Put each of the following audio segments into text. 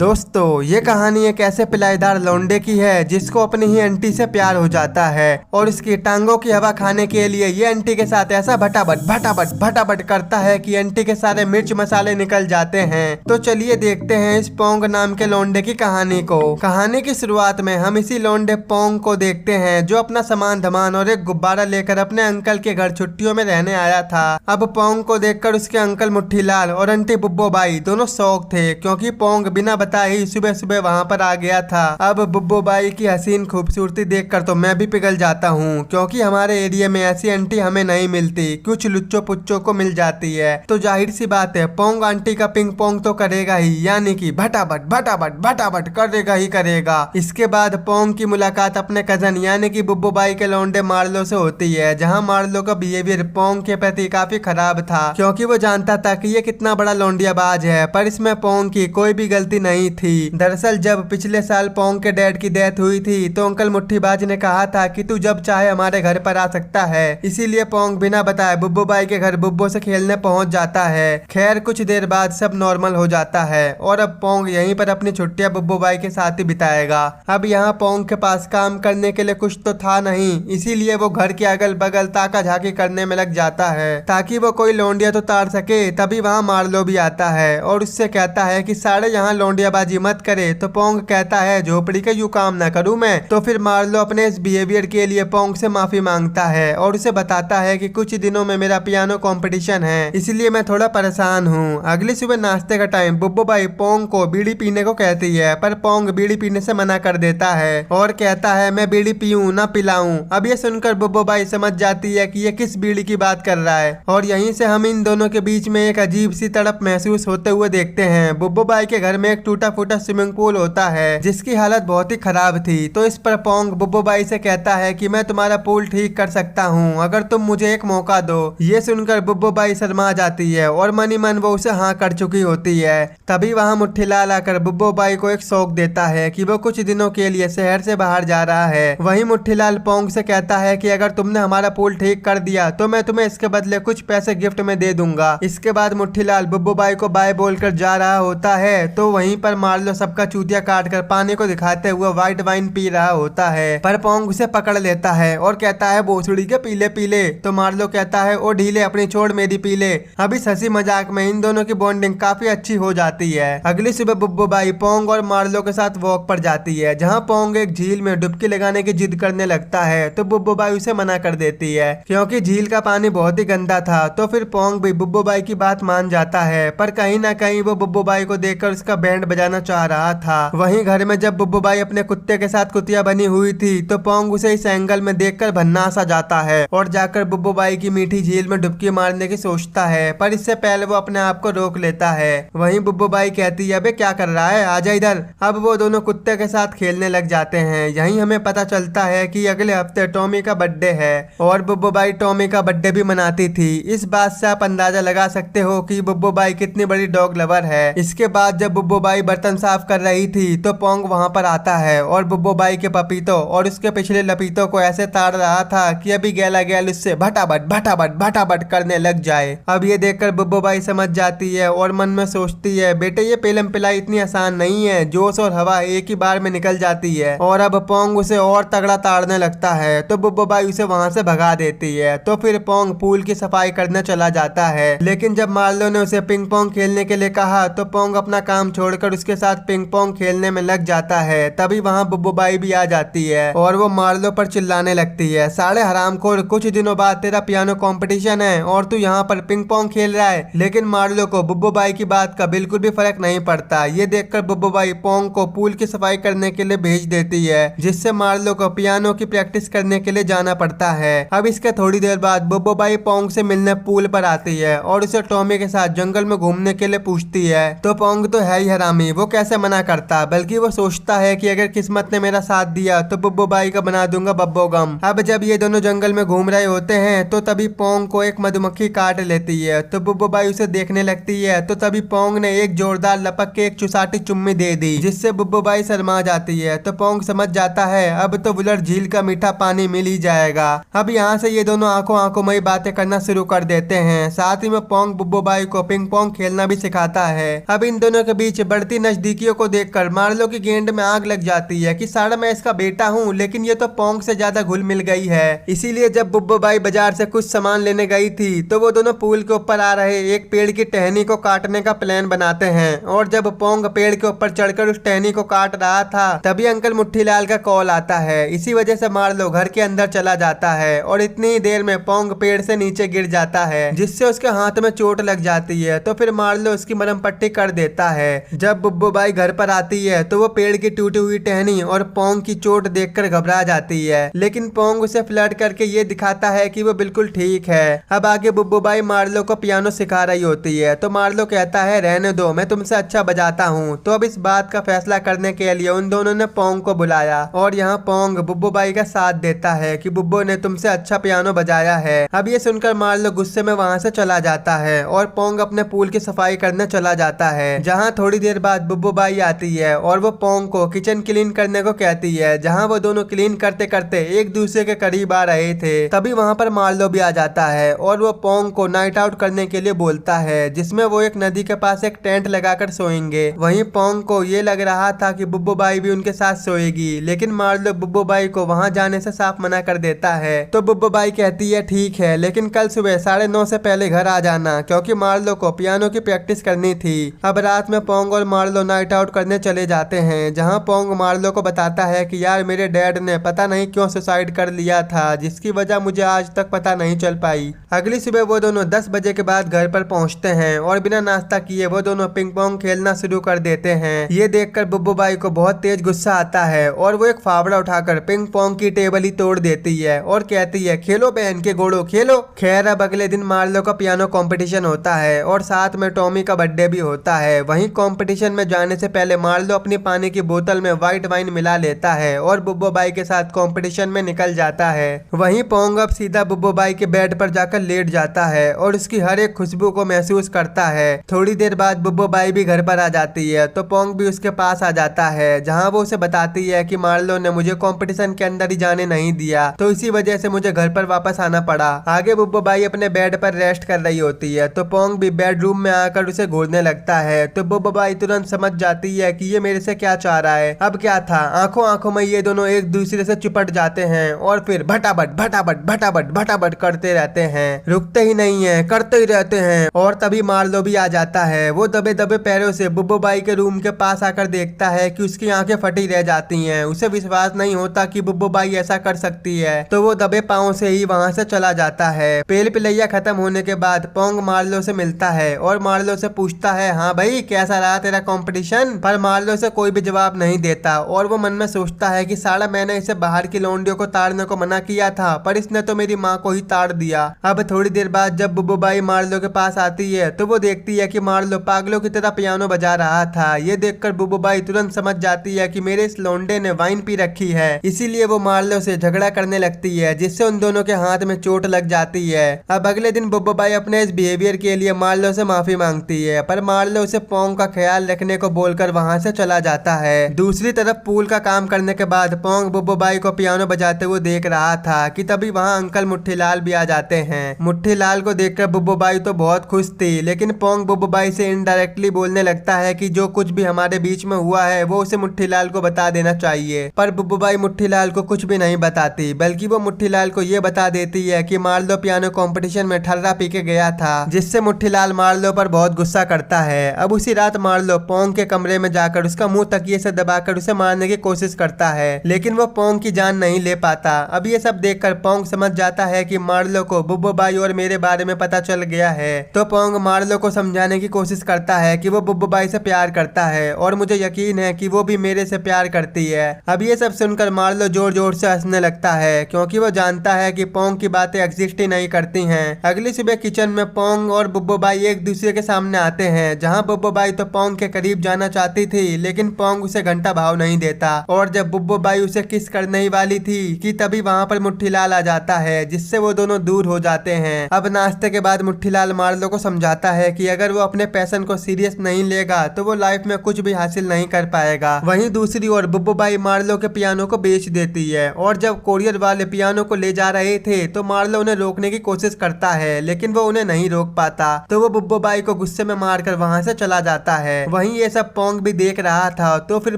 दोस्तों ये कहानी एक ऐसे पिलाईदार लौंडे की है जिसको अपनी ही आंटी से प्यार हो जाता है और उसकी टांगों की हवा खाने के लिए ये आंटी के साथ ऐसा भटाभट करता है कि आंटी के सारे मिर्च मसाले निकल जाते हैं। तो चलिए देखते हैं इस पोंग नाम के लौंडे की कहानी को। कहानी की शुरुआत में हम इसी लौंडे पोंग को देखते हैं जो अपना सामान धमान और एक गुब्बारा लेकर अपने अंकल के घर छुट्टियों में रहने आया था। अब पोंग को देखकर उसके अंकल मुट्ठीलाल और आंटी बुब्बो बाई दोनों शौक थे क्योंकि पोंग बिना बताए ही सुबह सुबह वहाँ पर आ गया था। अब बुब्बो बाई की हसीन खूबसूरती देखकर तो मैं भी पिघल जाता हूँ क्योंकि हमारे एरिया में ऐसी आंटी हमें नहीं मिलती, कुछ लुच्चो पुच्चों को मिल जाती है। तो जाहिर सी बात है पोंग आंटी का पिंग पोंग तो करेगा ही, यानी कि भटाभट करेगा ही करेगा। इसके बाद पोंग की मुलाकात अपने कजन यानी कि बुब्बो बाई के लौंडे मार्लो से होती है, जहाँ मार्लो का बिहेवियर पोंग के प्रति काफी खराब था क्योंकि वो जानता था कि ये कितना बड़ा लौंडियाबाज है, पर इसमें पोंग की कोई भी गलती नहीं थी। दरअसल जब पिछले साल पोंग के डैड की डेथ हुई थी तो अंकल मुट्ठीबाज ने कहा था कि तू जब चाहे हमारे घर पर आ सकता है, इसीलिए पोंग बिना बताए बुब्बो बाई के घर बुब्बो से खेलने पहुंच जाता है। खैर कुछ देर बाद सब नॉर्मल हो जाता है और अब पोंग यहीं पर अपनी छुट्टियां बुब्बो बाई के साथ ही बिताएगा। अब यहाँ पोंग के पास काम करने के लिए कुछ तो था नहीं, इसीलिए वो घर के अगल बगल ताका झाकी करने में लग जाता है ताकि वो कोई लौंडिया तो तार सके। तभी वहाँ मार्लो भी आता है और उससे कहता है कि साढ़े यहाँ लौंडियाबाजी मत करे। तो पोंग कहता है झोपड़ी का यूं काम ना करूं मैं। तो फिर मार्लो अपने इस बिहेवियर के लिए पोंग से माफी मांगता है और उसे बताता है कि कुछ दिनों में मेरा पियानो कंपटीशन है, इसलिए मैं थोड़ा परेशान हूँ। अगली सुबह नाश्ते का टाइम बुब्बो बाई पोंग को बीड़ी पीने को कहती है, पर पोंग बीड़ी पीने से मना कर देता है और कहता है मैं बीड़ी पीऊं ना पिलाऊं। अब ये सुनकर बुब्बो बाई समझ जाती है कि ये किस बीड़ी की बात कर रहा है और यहीं से हम इन दोनों के बीच में एक अजीब सी तड़प महसूस होते हुए देखते हैं। बुब्बो बाई के घर में एक टूटा फूटा स्विमिंग पूल होता है जिसकी हालत बहुत ही खराब थी। तो इस पर पोंग बुब्बो बाई से कहता है कि मैं तुम्हारा पूल ठीक कर सकता हूँ अगर तुम मुझे एक मौका दो। ये सुनकर बुब्बो बाई शर्मा जाती है और मन ही मन वो उसे हाँ कर चुकी होती है। तभी वहाँ मुट्ठीलाल आकर बुब्बो बाई को एक शौक देता है कि वो कुछ दिनों के लिए शहर से बाहर जा रहा है। वहीं मुट्ठीलाल पोंग से कहता है कि अगर तुमने हमारा पूल ठीक कर दिया तो मैं तुम्हें इसके बदले कुछ पैसे गिफ्ट में दे दूंगा। इसके बाद मुट्ठीलाल बुब्बो बाई को बाय बोलकर जा रहा होता है तो वहीं पर मार्लो सबका चूतिया काट कर पानी को दिखाते हुए व्हाइट वाइन पी रहा होता है, पर पोंग उसे पकड़ लेता है और कहता है भोसड़ी के पीले पीले। तो मार्लो कहता है ओ ढीले अपनी छोड़ मेरी पीले। अब इस हंसी मजाक में इन दोनों की बॉन्डिंग काफी अच्छी हो जाती है। अगली सुबह बुब्बो बाई पोंग और मार्लो के साथ वॉक पर जाती है, जहाँ पोंग एक झील में डुबकी लगाने की जिद करने लगता है तो बुब्बो बाई उसे मना कर देती है क्योंकि झील का पानी बहुत ही गंदा था। तो फिर पोंग भी बुब्बो बाई की बात मान जाता है, पर कहीं ना कहीं वो बुब्बो बाई को देखकर उसका बैंड बजाना चाह रहा था। वहीं घर में जब बुब्बो बाई अपने कुत्ते के साथ कुतिया बनी हुई थी तो पोंग उसे इस एंगल में देखकर भन्ना सा जाता है और जाकर बुब्बो बाई की मीठी झील में डुबकी मारने की सोचता है, पर इससे पहले वो अपने आप को रोक लेता है। वहीं बुब्बो बाई कहती है अबे क्या कर रहा है, आजा इधर। अब वो दोनों कुत्ते के साथ खेलने लग जाते हैं। यहीं हमें पता चलता है कि अगले हफ्ते टॉमी का बर्थडे है और बुब्बो बाई टॉमी का बर्थडे भी मनाती थी। इस बात से आप अंदाजा लगा सकते हो कि बुब्बो बाई कितनी बड़ी डॉग लवर है। इसके बाद जब बुब्बो बाई बर्तन साफ कर रही थी तो पोंग वहां पर आता है और बुब्बो बाई के पपीतों और उसके पिछले लपीतों को ऐसे ताड़ रहा था कि अभी गैला गैल उससे भटाभट करने लग जाए। अब ये देखकर बुब्बो बाई समझ जाती है और मन में सोचती है बेटे ये पेलम पिलाई इतनी आसान नहीं है, जोश और हवा एक ही बार में निकल जाती है। और अब पोंग उसे और तगड़ा ताड़ने लगता है तो बुब्बो बाई उसे वहां से भगा देती है। तो फिर पोंग पूल की सफाई करने चला जाता है, लेकिन जब मार्लो ने उसे पिंग पोंग खेलने के लिए कहा तो पोंग अपना काम छोड़कर उसके साथ पिंग पोंग खेलने में लग जाता है। तभी वहाँ बुब्बो बाई भी आ जाती है और वो मार्लो पर चिल्लाने लगती है साले हरामखोर, कुछ दिनों बाद तेरा पियानो कंपटीशन है और तू यहाँ पर पिंग पोंग खेल रहा है। लेकिन मार्लो को बुब्बो बाई की बात का बिल्कुल भी फर्क नहीं पड़ता। ये देखकर बुब्बो बाई पोंग को पूल की सफाई करने के लिए भेज देती है, जिससे मार्लो को पियानो की प्रैक्टिस करने के लिए जाना पड़ता है। अब इसके थोड़ी देर बाद बुब्बो बाई पोंग से मिलने पूल पर आती है और उसे टॉमी के साथ जंगल में घूमने के लिए पूछती है। तो पोंग तो है ही हरामी, वो कैसे मना करता, बल्कि वो सोचता है कि अगर किस्मत ने मेरा साथ दिया तो बुब्बो बाई का बना दूंगा बब्बो गम। अब जब ये दोनों जंगल में घूम रहे होते हैं तो तभी पोंग को एक मधुमक्खी काट लेती है। तो बुब्बो बाई उसे देखने लगती है तो तभी पोंग ने एक जोरदार लपक के एक चुसाटी चुम्मी दे दी, जिससे बुब्बो बाई शर्मा जाती है। तो पोंग समझ जाता है अब तो वुलर झील का मीठा पानी मिल ही जाएगा। अब यहाँ से ये दोनों आंखों मई बातें करना शुरू कर देते हैं। साथ ही में पोंग बुब्बो बाई को पिंग पोंग खेलना भी सिखाता है। अब इन दोनों के बीच बढ़ती बढ़ती नजदीकियों को देखकर मार्लो की गेंद में आग लग जाती है कि सारा मैं इसका बेटा हूँ, लेकिन ये तो पोंग से ज्यादा घुल मिल गई है। इसीलिए जब बुब्बो बाई बाजार से कुछ सामान लेने गई थी तो वो दोनों पुल के ऊपर आ रहे एक पेड़ की टहनी को काटने का प्लान बनाते हैं। और जब पोंग पेड़ के ऊपर चढ़कर उस टहनी को काट रहा था तभी अंकल मुट्ठीलाल का कॉल आता है। इसी वजह से मार्लो घर के अंदर चला जाता है और इतनी ही देर में पोंग पेड़ से नीचे गिर जाता है, जिससे उसके हाथ में चोट लग जाती है। तो फिर मार्लो उसकी मरहम पट्टी कर देता है। जब बुब्बो बाई घर पर आती है तो वो पेड़ की टूटी हुई टहनी और पोंग की चोट देखकर घबरा जाती है, लेकिन पोंग उसे फ्लर्ट करके ये दिखाता है कि वो बिल्कुल ठीक है। अब आगे बुब्बो बाई मार्लो को पियानो सिखा रही होती है तो मार्लो कहता है रहने दो, मैं तुमसे अच्छा बजाता हूँ। तो अब इस बात का फैसला करने के लिए उन दोनों ने पोंग को बुलाया और यहाँ पोंग बुब्बो बाई का साथ देता है कि बुब्बो ने तुमसे अच्छा पियानो बजाया है। अब ये सुनकर मार्लो गुस्से में वहाँ से चला जाता है और पोंग अपने पूल की सफाई करने चला जाता है। जहाँ थोड़ी देर बाद बुब्बो बाई आती है और वो पोंग को किचन क्लीन करने को कहती है। जहाँ वो दोनों क्लीन करते करते एक दूसरे के करीब आ रहे थे तभी वहाँ पर मार्लो भी आ जाता है और वो पोंग को नाइट आउट करने के लिए बोलता है, जिसमें वो एक नदी के पास एक टेंट लगाकर सोएंगे। वहीं पोंग को ये लग रहा था कि बुब्बो बाई भी उनके साथ सोएगी, लेकिन मार्लो बुब्बो बाई को वहाँ जाने से साफ मना कर देता है। तो बुब्बो बाई कहती है ठीक है, लेकिन कल सुबह 9:30 से पहले घर आ जाना, क्योंकि मार्लो को पियानो की प्रैक्टिस करनी थी। अब रात में पोंग और मार्लो नाइट आउट करने चले जाते हैं, जहाँ पोंग मार्लो को बताता है कि यार मेरे डैड ने पता नहीं क्यों सुसाइड कर लिया था, जिसकी वजह मुझे आज तक पता नहीं चल पाई। अगली सुबह वो दोनों 10 बजे के बाद घर पर पहुंचते हैं और बिना नाश्ता किए वो दोनों पिंग पोंग खेलना शुरू कर देते हैं। ये देखकर बुब्बो बाई को बहुत तेज गुस्सा आता है और वो एक फावड़ा उठाकर पिंग पोंग की टेबल ही तोड़ देती है और कहती है खेलो बहन के गोड़ो खेलो। खैर अब अगले दिन मार्लो का पियानो कंपटीशन होता है और साथ में टॉमी का बर्थडे भी होता है। वहीं कंपटीशन में जाने से पहले मार्लो अपनी पानी की बोतल में व्हाइट वाइन मिला लेता है और बुब्बो बाई के साथ कंपटीशन में निकल जाता है। वहीं पोंग अब सीधा बुब्बो बाई के बेड पर जाकर लेट जाता है और उसकी हर एक खुशबू को महसूस करता है। थोड़ी देर बाद बुब्बो बाई भी घर पर आ जाती है तो पोंग भी उसके पास आ जाता है, जहां वो उसे बताती है कि मार्लो ने मुझे कंपटीशन के अंदर ही जाने नहीं दिया, तो इसी वजह से मुझे घर पर वापस आना पड़ा। आगे बुब्बो बाई अपने बेड पर रेस्ट कर रही होती है तो पोंग भी बेडरूम में आकर उसे घूरने लगता है। तो बुब्बो बाई तुरंत समझ जाती है कि ये मेरे से क्या चाह रहा है। अब क्या था, आंखों आंखों में ये दोनों एक दूसरे से चिपट जाते हैं और फिर भटाभट भटाभट भटाभट भटाभट करते रहते हैं, रुकते ही नहीं है, करते ही रहते हैं। और तभी मार्लो भी आ जाता है। वो दबे दबे पैरों से बुब्बो बाई के रूम के पास आकर देखता है कि उसकी आंखें फटी रह जाती हैं। उसे विश्वास नहीं होता कि बुब्बो बाई ऐसा कर सकती है, तो वो दबे पांव से ही वहां से चला जाता है। पेल पिलैया खत्म होने के बाद पोंग मार्लो से मिलता है और मार्लो से पूछता है हाँ भाई कैसा रहा तेरा कंपटीशन। पर मार्लो से कोई भी जवाब नहीं देता और वो मन में सोचता है कि साला मैंने इसे बाहर की लौंडियों को ताड़ने को मना किया था, पर इसने तो मेरी माँ को ही ताड़ दिया। अब थोड़ी देर बाद जब बुब्बो बाई मार्लो के पास आती है तो वो देखती है कि मार्लो पागलों की तरह पियानो बजा रहा था। ये देखकर बुब्बो बाई तुरंत समझ जाती है कि मेरे इस लौंडे ने वाइन पी रखी है, इसीलिए वो मार्लो से झगड़ा करने लगती है, जिससे उन दोनों के हाथ में चोट लग जाती है। अब अगले दिन बुब्बो बाई अपने इस बिहेवियर के लिए मार्लो से माफी मांगती है, पर मार्लो उसे पोंग का ख्याल रखने को बोलकर वहां से चला जाता है। दूसरी तरफ पूल का काम करने के बाद पोंग बुब्बो बाई को पियानो बजाते हुए देख रहा था कि तभी वहां अंकल मुट्ठीलाल भी आ जाते हैं। मुट्ठीलाल को देखकर बुब्बो बाई तो बहुत खुश थी, लेकिन पोंग बुब्बो बाई से इनडायरेक्टली बोलने लगता है कि जो कुछ भी हमारे बीच में हुआ है वो उसे मुट्ठीलाल को बता देना चाहिए। पर बुब्बो बाई मुट्ठीलाल को कुछ भी नहीं बताती, बल्कि वो मुट्ठीलाल को ये बता देती है कि मार्लो पियानो कंपटीशन में ठर्रा पी के गया था, जिससे मुट्ठीलाल मार्लो पर बहुत गुस्सा करता है। अब उसी रात मार्लो पोंग के कमरे में जाकर उसका मुंह तकिए से दबाकर उसे मारने की कोशिश करता है, लेकिन वो पोंग की जान नहीं ले पाता। अब ये सब देखकर पोंग समझ जाता है कि मार्लो को बुब्बो बाई और मेरे बारे में पता चल गया है। तो पोंग मार्लो को समझाने की कोशिश करता है कि वो बुब्बो बाई से प्यार करता है और मुझे यकीन है कि वो भी मेरे से प्यार करती है। अब ये सब सुनकर मार्लो जोर जोर से हंसने लगता है, क्योंकि वो जानता है कि पोंग की बातें एग्जिस्ट ही नहीं करती हैं। अगली सुबह किचन में पोंग और बुब्बो बाई एक दूसरे के सामने आते हैं, जहाँ बुब्बो बाई तो पोंग के करीब जाना चाहती थी, लेकिन पोंग उसे घंटा भाव नहीं देता। और जब बुब्बो बाई उसे किस करने ही वाली थी कि तभी वहाँ पर मुट्ठीलाल आ जाता है, जिससे वो दोनों दूर हो जाते हैं। अब नाश्ते के बाद मुट्ठीलाल मार्लो को समझाता है कि अगर वो अपने पैशन को सीरियस नहीं लेगा तो वो लाइफ में कुछ भी हासिल नहीं कर पाएगा। वहीं दूसरी ओर बुब्बो बाई मार्लो के पियानो को बेच देती है और जब कोरियर वाले पियानो को ले जा रहे थे तो मार्लो उन्हें रोकने की कोशिश करता है, लेकिन वो उन्हें नहीं रोक पाता। तो वो बुब्बो बाई को गुस्से में मारकर वहाँ से चला जाता है। वहीं ये सब पोंग भी देख रहा था। तो फिर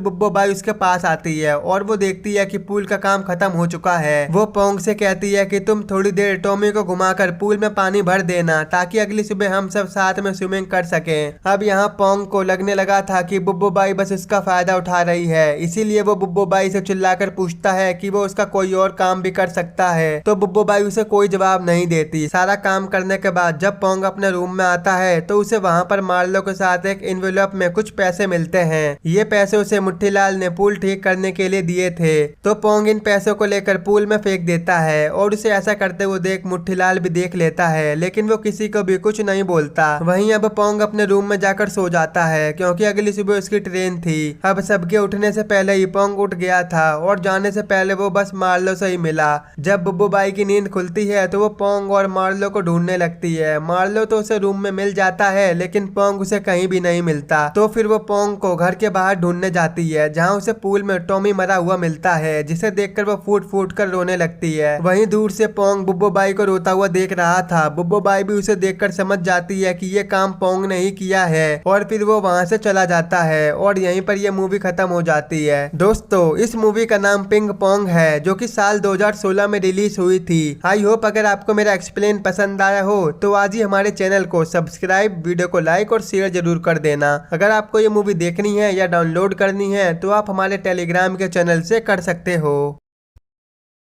बुब्बो बाई उसके पास आती है और वो देखती है कि पूल का काम खत्म हो चुका है। वो पोंग से कहती है कि तुम थोड़ी देर टॉमी को घुमाकर पूल में पानी भर देना ताकि अगली सुबह हम सब साथ में स्विमिंग कर सकें। अब यहाँ पोंग को लगने लगा था कि बुब्बो बाई बस उसका फायदा उठा रही है, इसीलिए वो बुब्बो बाई से चिल्लाकर पूछता है कि वो उसका कोई और काम भी कर सकता है। तो बुब्बो बाई उसे कोई जवाब नहीं देती। सारा काम करने के बाद जब पोंग अपने रूम में आता है तो उसे वहाँ पर मार्लो के साथ एक एनवेलप में कुछ पैसे मिलते हैं। ये पैसे उसे मुट्ठीलाल ने पूल ठीक करने के लिए दिए थे। तो पोंग इन पैसों को लेकर पूल में फेंक देता है और उसे ऐसा करते हुए देख मुट्ठीलाल भी देख लेता है, लेकिन वो किसी को भी कुछ नहीं बोलता। वहीं अब पोंग अपने रूम में जाकर सो जाता है क्योंकि अगली सुबह उसकी ट्रेन थी। अब सबके उठने से पहले ही पोंग उठ गया था और जाने से पहले वो बस मार्लो से ही मिला। जब बुब्बो बाई की नींद खुलती है तो वो पोंग और मार्लो को ढूंढने लगती है। मार्लो तो उसे रूम में मिल जाता है लेकिन पोंग उसे कहीं भी नहीं मिलता। तो फिर वो पोंग को घर के बाहर ढूंढने जाती है जहाँ उसे पूल में टॉमी मरा हुआ मिलता है, जिसे देखकर वो फूट फूट कर रोने लगती है। वहीं दूर से पोंग बुब्बो बाई को रोता हुआ देख रहा था। बुब्बो बाई भी उसे देखकर समझ जाती है कि ये काम पोंग ने ही किया है और फिर वो वहाँ से चला जाता है और यहीं पर ये मूवी खत्म हो जाती है। दोस्तों, इस मूवी का नाम पिंग पोंग है जो कि साल 2016 में रिलीज हुई थी। आई होप अगर आपको मेरा एक्सप्लेन पसंद आया हो तो आज ही हमारे चैनल को सब्सक्राइब, वीडियो को लाइक और शेयर जरूर कर देना। अगर आपको ये मूवी देखनी है या डाउनलोड करनी है तो आप हमारे टेलीग्राम के चैनल से कर सकते हो।